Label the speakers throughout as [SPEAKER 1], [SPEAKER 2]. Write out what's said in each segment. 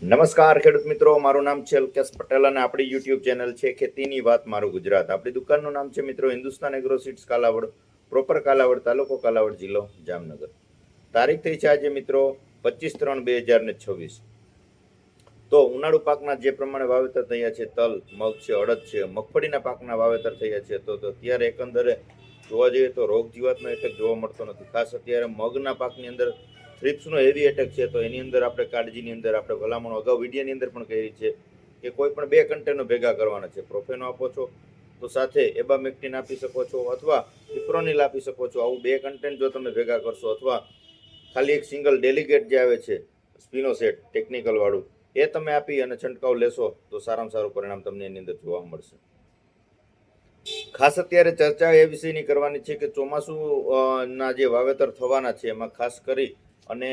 [SPEAKER 1] નમસ્કાર ખેડૂત મિત્રો, મારું નામ છે અલ્કેશ પટેલ અને આપણી યુટ્યુબ ચેનલ છે ખેતીની વાત મારું ગુજરાત. આપણી દુકાનનું નામ છે મિત્રો Hindustan agro seeds Kalavad, proper Kalavad, તાલુકો કાલાવડ, જિલ્લો જામનગર. તારીખ થઈ છે આજે મિત્રો 25/3/2026. તો ઉનાળુ પાકના જે પ્રમાણે વાવેતર થયા છે, તલ, મગ છે, અડદ છે, મગફળીના પાકના વાવેતર થયા છે, તો અત્યારે એકંદરે જોવા જઈએ તો રોગ જીવાતનો એટેક જોવા મળતો નથી. ખાસ અત્યારે મગના પાકની અંદર થ્રિપ્સનો હેવી એટેક છે, તો એની અંદર આપણે કાળજીની અંદર આપણે ભલામણો અગાઉ વિડીયોની અંદર પણ કહી છે કે કોઈ પણ 2 કન્ટેનર ભેગા કરવાના છે. પ્રોફેનો આપો છો તો સાથે એબામેક્ટિન આપી શકો છો અથવા ફિપ્રોનિલ આપી શકો છો. આવું 2 કન્ટેન જો તમે ભેગા કરશો અથવા ખાલી એક સિંગલ ડેલિગેટ જે આવે છે સ્પિનોસેટ ટેકનિકલ વાળું, એ તમે આપી અને છંટકાવ લેશો તો સારામાં સારું પરિણામ તમને એની અંદર જોવા મળશે. ખાસ અત્યારે ચર્ચા એ વિષયની કરવાની છે કે ચોમાસું ના જે વાવેતર થવાના છે એમાં ખાસ કરી અને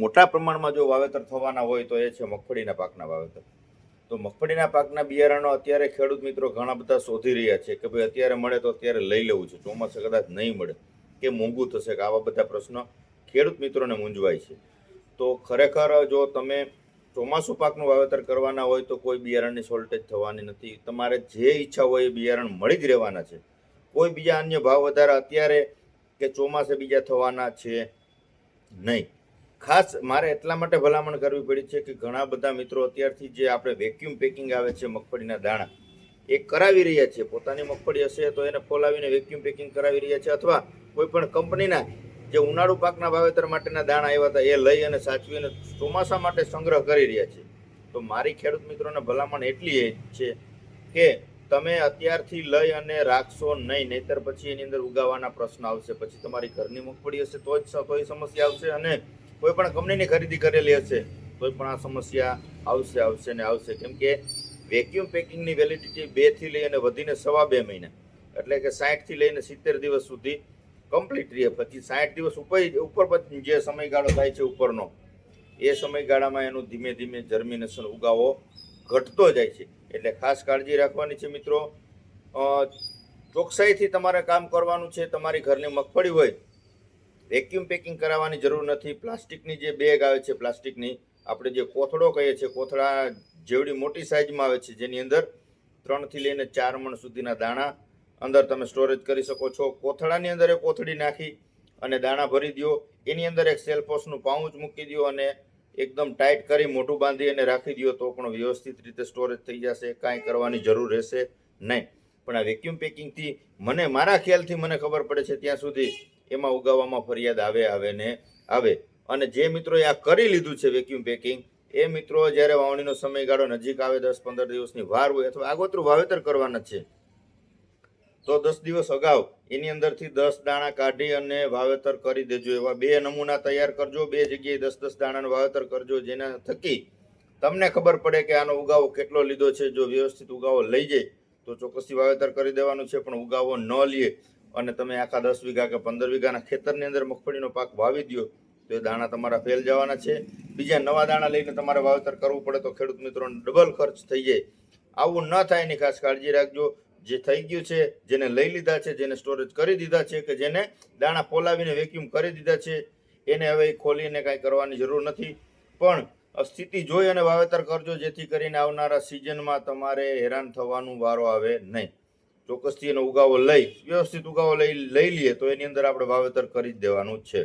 [SPEAKER 1] મોટા પ્રમાણમાં જો વાવેતર થવાના હોય તો એ છે મગફળીના પાકના વાવેતર. તો મગફળીના પાકના બિયારણો અત્યારે ખેડૂત મિત્રો ઘણા બધા શોધી રહ્યા છે કે ભાઈ અત્યારે મળે તો અત્યારે લઈ લેવું છે, ચોમાસે કદાચ નહીં મળે કે મોંઘું થશે, કે આવા બધા પ્રશ્નો ખેડૂત મિત્રોને મૂંઝવાય છે. તો ખરેખર જો તમે ચોમાસું પાકનું વાવેતર કરવાના હોય તો કોઈ બિયારણની શોર્ટેજ થવાની નથી. તમારે જે ઈચ્છા હોય એ બિયારણ મળી જ રહેવાના છે. કોઈ બીજા અન્ય ભાવ વધારા અત્યારે કે ચોમાસે બીજા થવાના છે નહીં. ખાસ મારે એટલા માટે ભલામણ કરવી પડી છે કે ઘણા બધા મિત્રો અત્યારથી જે આપણે વેક્યુમ પેકિંગ આવે છે મગફળીના દાણા એ કરાવી રહ્યા છે. પોતાની મગફળી હશે તો એને ફોલાવીને વેક્યુમ પેકિંગ કરાવી રહ્યા છે, અથવા કોઈ પણ કંપનીના જે ઉનાળુ પાકના વાવેતર માટેના દાણા આવ્યા હતા એ લઈ અને સાચવીને ચોમાસા માટે સંગ્રહ કરી રહ્યા છે. તો મારી ખેડૂત મિત્રોને ભલામણ એટલી છે કે તમે અત્યારથી લઈ અને રાખશો નહીં, નહીતર પછી એની અંદર ઉગાવવાના પ્રશ્ન આવશે. પછી તમારી ઘરની મગફળી હશે તો જ સમસ્યા આવશે, અને કોઈ પણ કંપનીની ખરીદી કરેલી હશે તો પણ આ સમસ્યા આવશે ને આવશે. કેમ કે વેક્યુમ પેકિંગની વેલિડિટી 2 થી લઈ અને વધીને 2.5 મહિના, એટલે કે 60 થી લઈને 70 દિવસ સુધી કમ્પ્લીટ રહે. પછી 60 દિવસ ઉપર પછી જે સમયગાળો થાય છે ઉપરનો, એ સમયગાળામાં એનું ધીમે ધીમે જર્મિનેશન ઉગાવો ઘટતો જાય છે. એટલે ખાસ કાળજી રાખવાની છે મિત્રો. ચોકસાઈથી તમારે કામ કરવાનું છે. તમારી ઘરની મગફળી હોય, વેક્યુમ પેકિંગ કરાવવાની જરૂર નથી. પ્લાસ્ટિકની જે બેગ આવે છે, પ્લાસ્ટિકની આપણે જે કોથળો કહીએ છીએ, કોથળા જેવડી મોટી સાઇઝમાં આવે છે, જેની અંદર 3 થી લઈને 4 મણ સુધીના દાણા અંદર તમે સ્ટોરેજ કરી શકો છો. કોથળાની અંદર એક કોથળી નાખી અને દાણા ભરી દો, એની અંદર એક સેલ્ફોસનું પાઉચ મૂકી દો અને એકદમ ટાઈટ કરી મોઢું બાંધી અને રાખી દો તો પણ વ્યવસ્થિત રીતે સ્ટોરેજ થઈ જશે. કાંઈ કરવાની જરૂર રહેશે નહીં. પણ આ વેક્યુમ પેકિંગથી મારા ખ્યાલથી મને ખબર પડે છે ત્યાં સુધી એમાં ઉગાવવામાં ફરિયાદ આવે. અને જે મિત્રોએ આ કરી લીધું છે વેક્યુમ પેકિંગ, એ મિત્રો જ્યારે વાવણીનો સમયગાળો નજીક આવે, 10-15 દિવસની વાર હોય અથવા આગોતરું વાવેતર કરવાના છે, તો 10 દિવસ અગાઉ એની અંદરથી 10 દાણા કાઢી અને વાવેતર કરી દેજો. એવા 2 નમૂના તૈયાર કરજો. 2 જગ્યાએ 10-10 દાણાનું વાવેતર કરજો, જેના થકી તમને ખબર પડે કે આનો ઉગાવો કેટલો લીધો છે. જો વ્યવસ્થિત ઉગાવો લઈ જાય તો ચોક્કસથી વાવેતર કરી દેવાનું છે, પણ ઉગાવો ન લે અને તમે આખા 10 વીઘા કે 15 વીઘાના ખેતરની અંદર મગફળીનો પાક વાવી દો તો એ દાણા તમારા ફેલ જવાના છે. બીજા નવા દાણા લઈને તમારે વાવેતર કરવું પડે તો ખેડૂત મિત્રોને ડબલ ખર્ચ થઈ જાય. આવું ન થાય એની ખાસ કાળજી રાખજો. જે થઈ ગયું છે, જેને લઈ લીધા છે, જેને સ્ટોરેજ કરી દીધા છે, કે જેને દાણા ફોલાવીને વેક્યુમ કરી દીધા છે, એને હવે ખોલીને કાંઈ કરવાની જરૂર નથી. પણ સ્થિતિ જોઈ અને વાવેતર કરજો, જેથી કરીને આવનારા સિઝનમાં તમારે હેરાન થવાનું વારો આવે નહીં. ચોક્કસથી એનો ઉગાવો વ્યવસ્થિત ઉગાવો લઈ લઈએ તો એની અંદર આપણે વાવેતર કરી જ દેવાનું છે.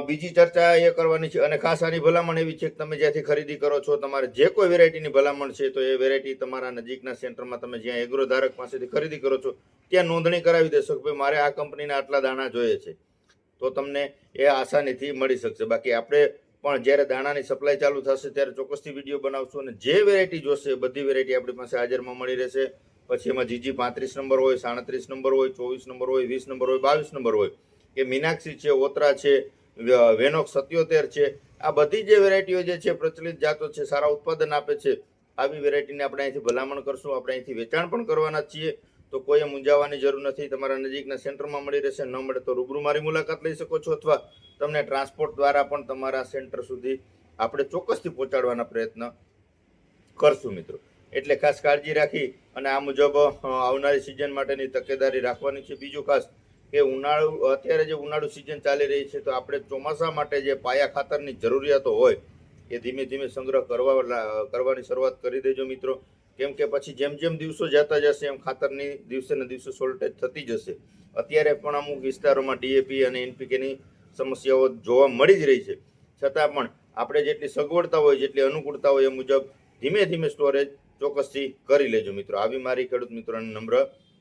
[SPEAKER 1] બીજી ચર્ચા એ કરવાની છે, અને ખાસ આની ભલામણ એવી છે કે તમે જ્યાંથી ખરીદી કરો છો, તમારે જે કોઈ વેરાયટીની ભલામણ છે તો એ વેરાયટી તમારા નજીકના સેન્ટરમાં તમે જ્યાં એગ્રો ધારક પાસેથી ખરીદી કરો છો ત્યાં નોંધણી કરાવી દેશો કે ભાઈ મારે આ કંપનીના આટલા દાણા જોઈએ છે, તો તમને એ આસાનીથી મળી શકશે. બાકી આપણે પણ જ્યારે દાણાની સપ્લાય ચાલુ થશે ત્યારે ચોક્કસથી વિડીયો બનાવશું, અને જે વેરાયટી જોશે બધી વેરાયટી આપણી પાસે હાજરમાં મળી રહેશે. પછી એમાં જીજી 35 નંબર હોય, 37 નંબર હોય, 24 નંબર હોય, 20 નંબર હોય, 22 નંબર હોય, કે મીનાક્ષી છે, ઓતરા છે, વેનોક 77 છે, આ બધી જે વેરાયટીઓ જે છે પ્રચલિત જાતો છે, સારા ઉત્પાદન આપે છે, આવી વેરાયટીને આપણે અહીંથી ભલામણ કરશું. આપણે અહીંથી વેચાણ પણ કરવાના છીએ, તો કોઈએ મૂંઝાવાની જરૂર નથી. તમારા નજીકના સેન્ટરમાં મળી રહેશે. ન મળે તો રૂબરૂ મારી મુલાકાત લઈ શકો છો, અથવા તમને ટ્રાન્સપોર્ટ દ્વારા પણ તમારા સેન્ટર સુધી આપણે ચોક્કસથી પહોંચાડવાના પ્રયત્ન કરશું મિત્રો. એટલે ખાસ કાળજી રાખી અને આ મુજબ આવનારી સિઝન માટેની તકેદારી રાખવાની છે. બીજું ખાસ કે અત્યારે જે ઉનાળુ સિઝન ચાલી રહી છે, તો આપણે ચોમાસા માટે જે પાયા ખાતરની જરૂરિયાતો હોય એ ધીમે ધીમે સંગ્રહ કરવાની શરૂઆત કરી દેજો મિત્રો. કેમ કે પછી જેમ જેમ દિવસો જતા જશે એમ ખાતરની દિવસે ને દિવસે શોર્ટેજ થતી જશે. અત્યારે પણ અમુક વિસ્તારોમાં ડીએપી અને એનપીકેની સમસ્યાઓ જોવા મળી જ રહી છે. છતાં પણ આપણે જેટલી સગવડતા હોય, જેટલી અનુકૂળતા હોય એ મુજબ ધીમે ધીમે સ્ટોરેજ ચોક્કસથી કરી લેજો મિત્રો. આવી મારી ખેડૂત મિત્રોને નમ્ર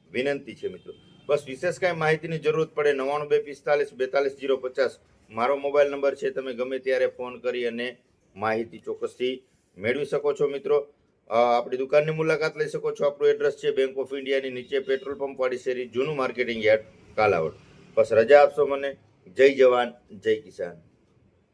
[SPEAKER 1] વિનંતી છે મિત્રો. બસ વિશેષ કાંઈ માહિતીની જરૂરત પડે 9925424050 મારો મોબાઈલ નંબર છે. તમે ગમે ત્યારે ફોન કરી અને માહિતી ચોક્કસથી મેળવી શકો છો મિત્રો. આપણી દુકાનની મુલાકાત લઈ શકો છો. આપણું એડ્રેસ છે બેંક ઓફ ઇન્ડિયાની નીચે પેટ્રોલ પંપ વાળી શેરી, જૂનું માર્કેટિંગ યાર્ડ, કાલાવડ. બસ રજા આપશો મને. જય જવાન જય કિસાન.